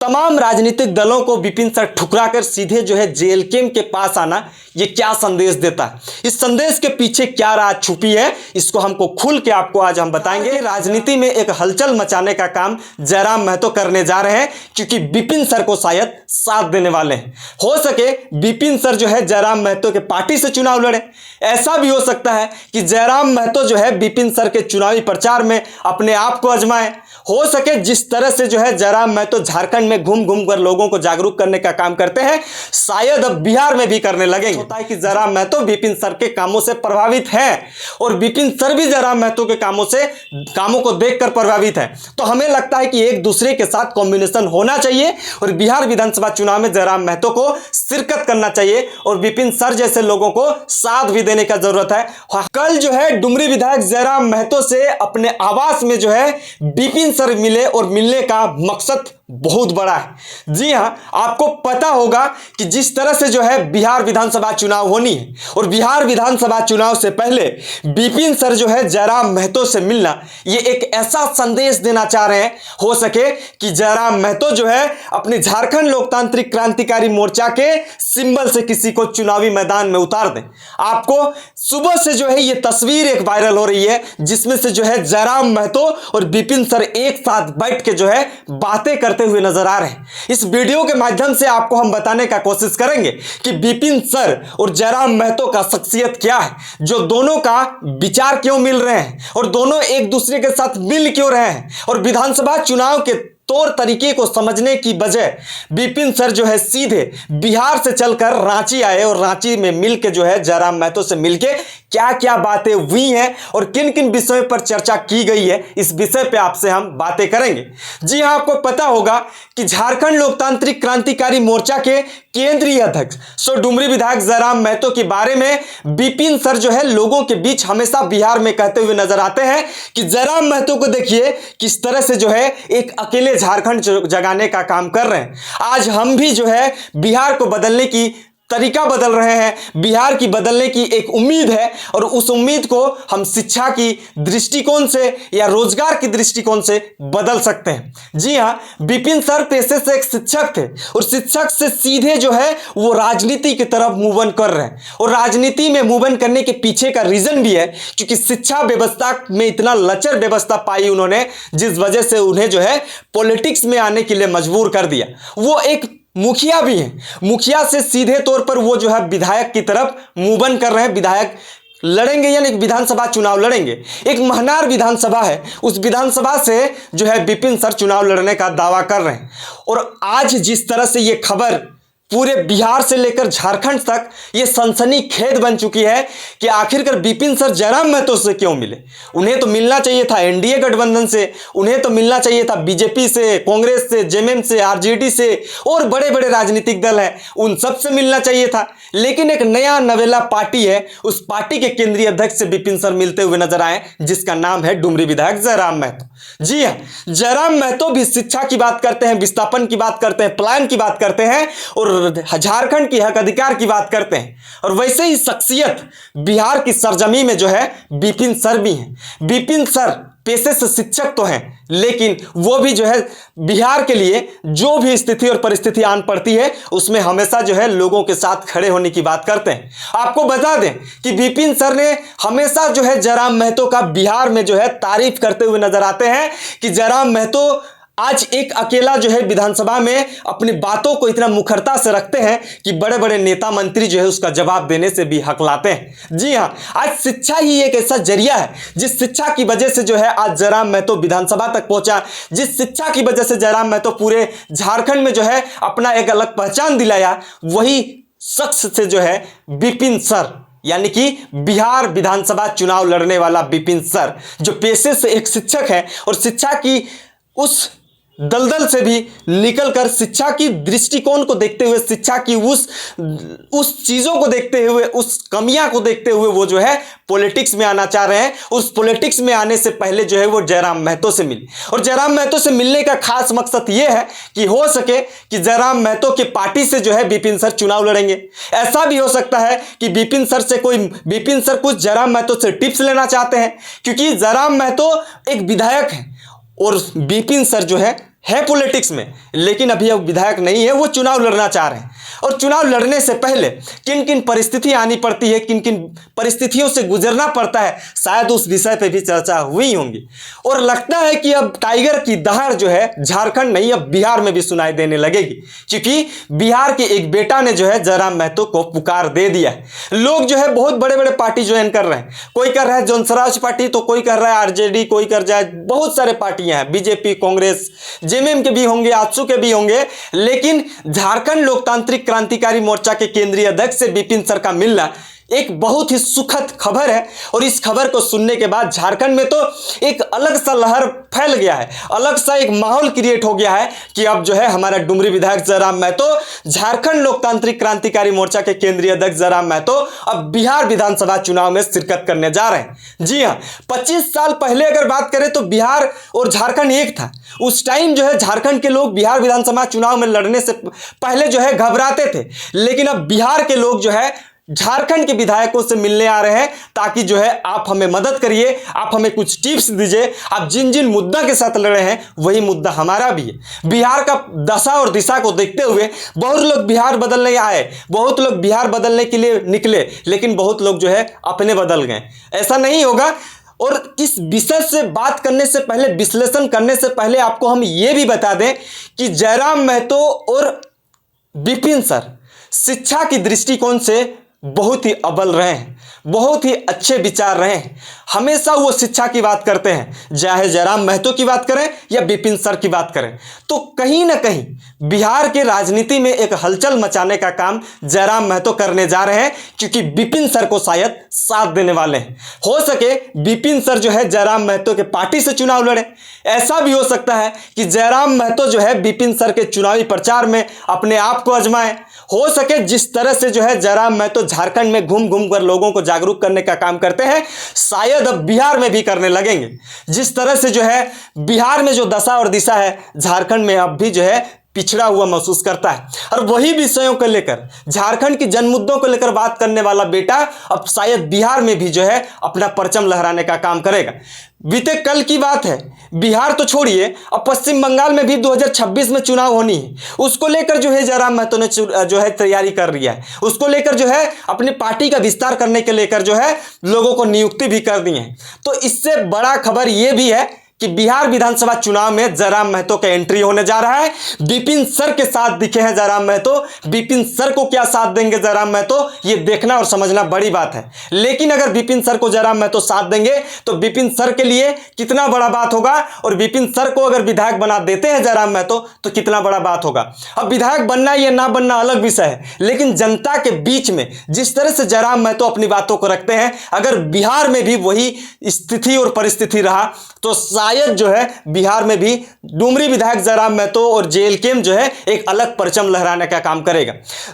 तमाम राजनीतिक दलों को विपिन सर ठुकराकर सीधे जो है जेएलके के पास आना, ये क्या संदेश देता है? इस संदेश के पीछे क्या राज छुपी है, इसको हमको खुल के आपको आज हम बताएंगे। राजनीति में एक हलचल मचाने का काम जयराम महतो करने जा रहे हैं, क्योंकि विपिन सर को शायद साथ देने वाले हैं। हो सके विपिन सर जो है जयराम महतो के पार्टी से चुनाव लड़े। ऐसा भी हो सकता है कि जयराम महतो जो है विपिन सर के चुनावी प्रचार में अपने आप को आजमाए। हो सके जिस तरह से जो है जयराम महतो झारखंड में घूम घूम कर लोगों को जागरूक करने का काम करते हैं, शायद अब बिहार में भी करने लगेंगे। होता है कि जयराम महतो विपिन सर के कामों से प्रभावित हैं और विपिन सर भी जयराम महतो के कामों को देखकर प्रभावित है। तो हमें लगता है कि एक दूसरे के साथ कॉम्बिनेशन होना चाहिए और बिहार विधानसभा चुनाव में जयराम महतो को शिरकत करना चाहिए और विपिन सर जैसे लोगों को साथ भी देने का जरूरत है। कल जो है डुमरी विधायक जयराम महतो से अपने आवास में जो है विपिन सर मिले और मिलने का मकसद बहुत बड़ा है। जी हां, आपको पता होगा कि जिस तरह से जो है बिहार विधानसभा चुनाव होनी है और बिहार विधानसभा चुनाव से पहले विपिन सर जो है जयराम महतो से मिलना, ये एक ऐसा संदेश देना चाह रहे हैं, हो सके कि जयराम महतो जो है अपने झारखंड लोकतांत्रिक क्रांतिकारी मोर्चा के सिंबल से किसी को चुनावी मैदान में उतार दें। आपको सुबह से जो है ये तस्वीर एक वायरल हो रही है, जिसमें से जो है जयराम महतो और विपिन सर एक साथ बैठ के जो है बातें करते हुए नजर आ रहे हैं। इस वीडियो के माध्यम से आपको हम बताने का कोशिश करेंगे कि विपिन सर और जयराम महतो का शख्सियत क्या है, जो दोनों का विचार क्यों मिल रहे हैं और दोनों एक दूसरे के साथ मिल क्यों रहे हैं, और विधानसभा चुनाव के तौर तरीके को समझने की बजाय विपिन सर जो है सीधे बिहार से चलकर रांची आए और रांची में मिलके जो है जयराम महतो से मिलके क्या क्या बातें हुई हैं और किन किन विषयों पर चर्चा की गई है, इस विषय पे आपसे हम बातें करेंगे। जी हां, आपको पता होगा कि झारखंड लोकतांत्रिक क्रांतिकारी मोर्चा के केंद्रीय अध्यक्ष सो डुमरी विधायक जयराम महतो के बारे में विपिन सर जो है लोगों के बीच हमेशा बिहार में कहते हुए नजर आते हैं कि जयराम महतो को देखिए किस तरह से जो है एक अकेले झारखंड जगाने का काम कर रहे हैं। आज हम भी जो है बिहार को बदलने की तरीका बदल रहे हैं, बिहार की बदलने की एक उम्मीद है और उस उम्मीद को हम शिक्षा की दृष्टिकोण से या रोजगार की दृष्टिकोण से बदल सकते हैं। जी हां, विपिन सर पेशे से एक शिक्षक थे और शिक्षक से सीधे जो है वो राजनीति की तरफ मूव ऑन कर रहे हैं और राजनीति में मूव ऑन करने के पीछे का रीजन भी है, क्योंकि शिक्षा व्यवस्था में इतना लचर व्यवस्था पाई उन्होंने, जिस वजह से उन्हें जो है पॉलिटिक्स में आने के लिए मजबूर कर दिया। वो एक मुखिया भी हैं, मुखिया से सीधे तौर पर वो जो है विधायक की तरफ मूव ऑन कर रहे हैं। विधायक लड़ेंगे यानी विधानसभा चुनाव लड़ेंगे। एक महनार विधानसभा है, उस विधानसभा से जो है विपिन सर चुनाव लड़ने का दावा कर रहे हैं। और आज जिस तरह से ये खबर पूरे बिहार से लेकर झारखंड तक ये सनसनीखेज बन चुकी है कि आखिरकार विपिन सर जयराम महतो से क्यों मिले। उन्हें तो मिलना चाहिए था एनडीए गठबंधन से, उन्हें तो मिलना चाहिए था बीजेपी से, कांग्रेस से, जेएमएम से, आरजेडी से और बड़े बड़े राजनीतिक दल हैं, उन सब से मिलना चाहिए था। लेकिन एक नया नवेला पार्टी है, उस पार्टी के केंद्रीय अध्यक्ष से विपिन सर मिलते हुए नजर आए, जिसका नाम है डुमरी विधायक जयराम महतो। जी हाँ, जयराम महतो भी शिक्षा की बात करते हैं, विस्थापन की बात करते हैं, पलायन की बात करते हैं और झारखंड की हक अधिकार की बात करते हैं। और वैसे ही शख्सियत बिहार की सरजमी में जो है विपिन सर भी हैं। विपिन सर पेशे से शिक्षक तो हैं, लेकिन वो भी जो है बिहार के लिए जो भी स्थिति और परिस्थिति आन पड़ती है उसमें हमेशा जो है लोगों के साथ खड़े होने की बात करते हैं। आपको बता दें कि विपिन सर ने हमेशा जो है जयराम महतो का बिहार में जो है तारीफ करते हुए नजर आते हैं कि जयराम महतो आज एक अकेला जो है विधानसभा में अपनी बातों को इतना मुखरता से रखते हैं कि बड़े बड़े नेता मंत्री जो है उसका जवाब देने से भी हकलाते हैं। जी हाँ, आज शिक्षा ही एक ऐसा जरिया है जिस शिक्षा की वजह से जो है आज जयराम महतो विधानसभा तक पहुंचा, जिस शिक्षा की वजह से जयराम महतो पूरे झारखंड में जो है अपना एक अलग पहचान दिलाया, वही शख्स से जो है विपिन सर यानी कि बिहार विधानसभा चुनाव लड़ने वाला विपिन सर, जो पेशे से एक शिक्षक है और शिक्षा की उस दलदल से भी निकलकर शिक्षा की दृष्टिकोण को देखते हुए, शिक्षा की उस चीज़ों को देखते हुए, उस कमियां को देखते हुए वो जो है पॉलिटिक्स में आना चाह रहे हैं। उस पॉलिटिक्स में आने से पहले जो है वो जयराम महतो से मिले और जयराम महतो से मिलने का खास मकसद ये है कि हो सके कि जयराम महतो की पार्टी से जो है विपिन सर चुनाव लड़ेंगे। ऐसा भी हो सकता है कि विपिन सर कुछ जयराम महतो से टिप्स लेना चाहते हैं, क्योंकि जयराम महतो एक विधायक है और विपिन सर जो है है पॉलिटिक्स में, लेकिन अभी अब विधायक नहीं है, वो चुनाव लड़ना चाह रहे हैं। और चुनाव लड़ने से पहले किन किन परिस्थितियां आनी पड़ती है, किन किन परिस्थितियों से गुजरना पड़ता है, शायद उस विषय पे भी चर्चा हुई होंगी। और लगता है कि अब टाइगर की दहाड़ जो है झारखंड नहीं, अब बिहार में भी सुनाई देने लगेगी, क्योंकि बिहार के एक बेटा ने जो है जयराम महतो को पुकार दे दिया है। लोग जो है बहुत बड़े बड़े पार्टी ज्वाइन कर रहे हैं, कोई कर रहा है जनसराज पार्टी, तो कोई कर रहा है आरजेडी, कोई कर रहा है, बहुत सारे पार्टियां हैं, बीजेपी, कांग्रेस, जेएमएम के भी होंगे, आजसू के भी होंगे। लेकिन झारखंड लोकतांत्रिक क्रांतिकारी मोर्चा के केंद्रीय अध्यक्ष से विपिन सर का मिलना एक बहुत ही सुखद खबर है। और इस खबर को सुनने के बाद झारखंड में तो एक अलग सा लहर फैल गया है, अलग सा एक माहौल क्रिएट हो गया है कि अब जो है हमारा डुमरी विधायक जयराम महतो, झारखंड लोकतांत्रिक क्रांतिकारी मोर्चा के केंद्रीय अध्यक्ष जयराम महतो अब बिहार विधानसभा चुनाव में शिरकत करने जा रहे हैं। जी हाँ, 25 साल पहले अगर बात करें तो बिहार और झारखंड एक था। उस टाइम जो है झारखंड के लोग बिहार विधानसभा चुनाव में लड़ने से पहले जो है घबराते थे, लेकिन अब बिहार के लोग जो है झारखंड के विधायकों से मिलने आ रहे हैं, ताकि जो है आप हमें मदद करिए, आप हमें कुछ टिप्स दीजिए, आप जिन जिन मुद्दा के साथ लड़े हैं वही मुद्दा हमारा भी है। बिहार का दशा और दिशा को देखते हुए बहुत लोग बिहार बदलने आए, बहुत लोग बिहार बदलने के लिए निकले, लेकिन बहुत लोग जो है अपने बदल गए। ऐसा नहीं होगा। और इस विषय से बात करने से पहले, विश्लेषण करने से पहले आपको हम ये भी बता दें कि जयराम महतो और विपिन सर शिक्षा की दृष्टिकोण से बहुत ही अव्वल रहे हैं, बहुत ही अच्छे विचार रहे हैं। हमेशा वो शिक्षा की बात करते हैं, चाहे जयराम महतो की बात करें या विपिन सर की बात करें। तो कहीं ना कहीं बिहार के राजनीति में एक हलचल मचाने का काम जयराम महतो करने जा रहे हैं, क्योंकि विपिन सर को शायद साथ देने वाले हैं। हो सके विपिन सर जो है जयराम महतो के पार्टी से चुनाव लड़े। ऐसा भी हो सकता है कि जयराम महतो जो है विपिन सर के चुनावी प्रचार में अपने आप को आजमाएं। हो सके जिस तरह से जो है जयराम महतो झारखंड में घूम घूम कर लोगों को जागरूक करने का काम करते हैं, शायद अब बिहार में भी करने लगेंगे। जिस तरह से जो है बिहार में जो दशा और दिशा है, झारखंड में अब भी जो है पिछड़ा हुआ महसूस करता है। और वही विषयों को लेकर, झारखंड की जन मुद्दों को लेकर बात करने वाला बेटा अब शायद बिहार में भी जो है अपना परचम लहराने का काम करेगा। बीते कल की बात है, बिहार तो छोड़िए, अब पश्चिम बंगाल में भी 2026 में चुनाव होनी है। उसको लेकर जो है जयराम महतो ने जो है तैयारी कर रही है, उसको लेकर जो है अपनी पार्टी का विस्तार करने के लेकर जो है लोगों को नियुक्ति भी कर दी है। तो इससे बड़ा खबर यह भी है कि बिहार विधानसभा चुनाव में जयराम महतो का एंट्री होने जा रहा है। विपिन सर के साथ दिखे हैं जयराम महतो। विपिन सर को क्या साथ देंगे जयराम महतो, ये देखना और समझना बड़ी बात है। लेकिन अगर विपिन सर को जयराम महतो साथ देंगे तो विपिन सर के लिए कितना बड़ा बात होगा, और विपिन सर को अगर विधायक बना देते हैं जयराम महतो तो कितना बड़ा बात होगा। अब विधायक बनना या ना बनना अलग विषय है, लेकिन जनता के बीच में जिस तरह से जयराम महतो अपनी बातों को रखते हैं, अगर बिहार में भी वही स्थिति और परिस्थिति रहा तो शायद जो है बिहार में भी डुमरी विधायक जयराम महतो और जेएलकेएम जो है एक अलग परचम लहराने का काम करेगा।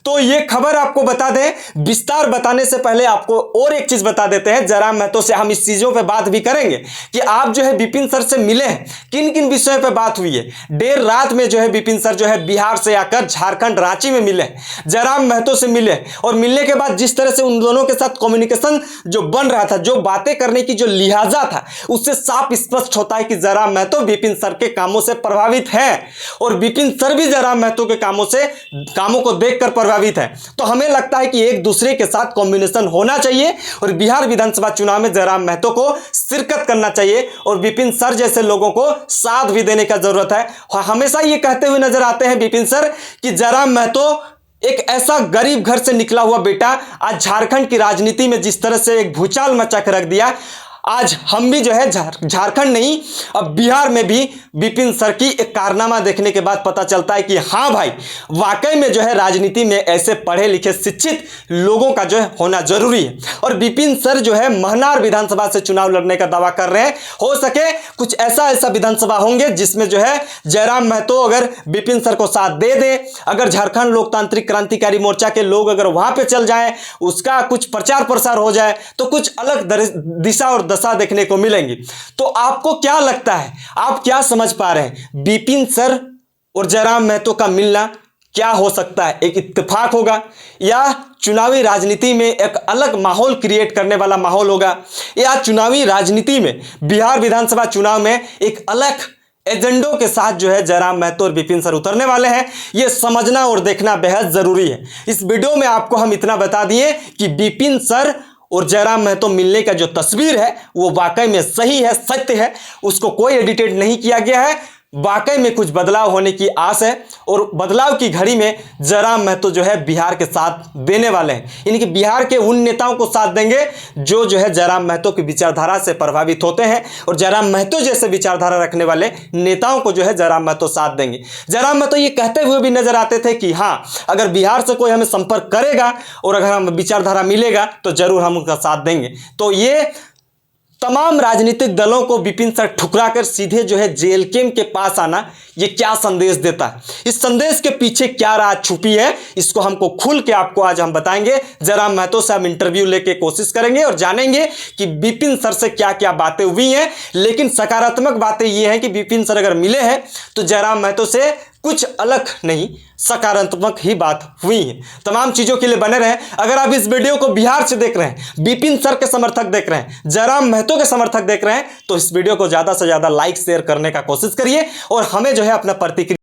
तो ये खबर आपको बता दें। विस्तार बताने से पहले आपको और एक चीज बता देते हैं, जयराम महतो से हम इस चीजों पे बात भी करेंगे कि आप जो है विपिन सर से मिले हैं, किन किन विषयों पे बात हुई है। देर रात में जो है विपिन सर जो है बिहार से आकर झारखंड रांची में मिले, जयराम महतो से मिले, और मिलने के बाद जिस तरह से उन दोनों के साथ कम्युनिकेशन जो बन रहा था, जो बातें करने की जो लिहाजा था, उससे साफ स्पष्ट होता है कि जयराम महतो विपिन सर के कामों से प्रभावित हैं, और विपिन सर भी जयराम महतो के कामों को देखकर प्रभावित है। तो हमें लगता है कि एक दूसरे के साथ कॉम्बिनेशन होना चाहिए और बिहार विधानसभा चुनाव में जयराम महतो को शिरकत करना चाहिए, और विपिन सर जैसे लोगों को साथ भी देने का जरूरत है। हमेशा ये कहते हुए नजर आते हैं विपिन सर कि जयराम महतो एक ऐसा गरीब घर से निकला हुआ बेटा आज झारखंड की राजनीति में जिस तरह से एक भूचाल मचा कर रख दिया, आज हम भी जो है झारखंड नहीं अब बिहार में भी विपिन सर की एक कारनामा देखने के बाद पता चलता है कि हाँ भाई, वाकई में जो है राजनीति में ऐसे पढ़े लिखे शिक्षित लोगों का जो है होना जरूरी है। और विपिन सर जो है महनार विधानसभा से चुनाव लड़ने का दावा कर रहे हैं। हो सके कुछ ऐसा विधानसभा होंगे जिसमें जो है जयराम महतो अगर विपिन सर को साथ दे दे, अगर झारखंड लोकतांत्रिक क्रांतिकारी मोर्चा के लोग अगर वहां पर चल जाए, उसका कुछ प्रचार प्रसार हो जाए, तो कुछ अलग दिशा और दशा देखने को मिलेंगी। तो आपको क्या लगता है, आप क्या समझ पा रहे हैं, विपिन सर और जयराम महतो का मिलना क्या हो सकता है? एक इत्तेफाक होगा या चुनावी राजनीति में एक अलग माहौल क्रिएट करने वाला माहौल होगा, या चुनावी राजनीति में बिहार विधानसभा चुनाव में एक अलग एजेंडों के साथ जो है जयराम महतो और विपिन सर उतरने वाले हैं। ये समझना और देखना बेहद जरूरी है। इस वीडियो में आपको हम इतना बता दिए कि विपिन सर और जयराम महतो मिलने का जो तस्वीर है वो वाकई में सही है, सत्य है, उसको कोई एडिटेड नहीं किया गया है। वाकई में कुछ बदलाव होने की आस है और बदलाव की घड़ी में जयराम महतो जो है बिहार के साथ देने वाले हैं, यानी कि बिहार के उन नेताओं को साथ देंगे जो है जयराम महतो की विचारधारा से प्रभावित होते हैं और जयराम महतो जैसे विचारधारा रखने वाले नेताओं को जो है जयराम महतो साथ देंगे। जयराम महतो ये कहते हुए भी नजर आते थे कि हाँ, अगर बिहार से कोई हमें संपर्क करेगा और अगर हम विचारधारा मिलेगा तो जरूर हम उनका साथ देंगे। तो ये तमाम राजनीतिक दलों को विपिन सर ठुकराकर सीधे जो है जेएलके के पास आना, ये क्या संदेश देता है, इस संदेश के पीछे क्या राज छुपी है, इसको हमको खुल के आपको आज हम बताएंगे। जयराम महतो से हम इंटरव्यू लेके कोशिश करेंगे और जानेंगे कि विपिन सर से क्या क्या बातें हुई हैं। लेकिन सकारात्मक बातें ये हैं कि विपिन सर अगर मिले हैं तो जयराम महतो से कुछ अलग नहीं, सकारात्मक ही बात हुई है। तमाम चीजों के लिए बने रहें। अगर आप इस वीडियो को बिहार से देख रहे हैं, विपिन सर के समर्थक देख रहे हैं, जयराम महतो के समर्थक देख रहे हैं, तो इस वीडियो को ज्यादा से ज्यादा लाइक शेयर करने का कोशिश करिए और हमें जो है अपना प्रतिक्रिया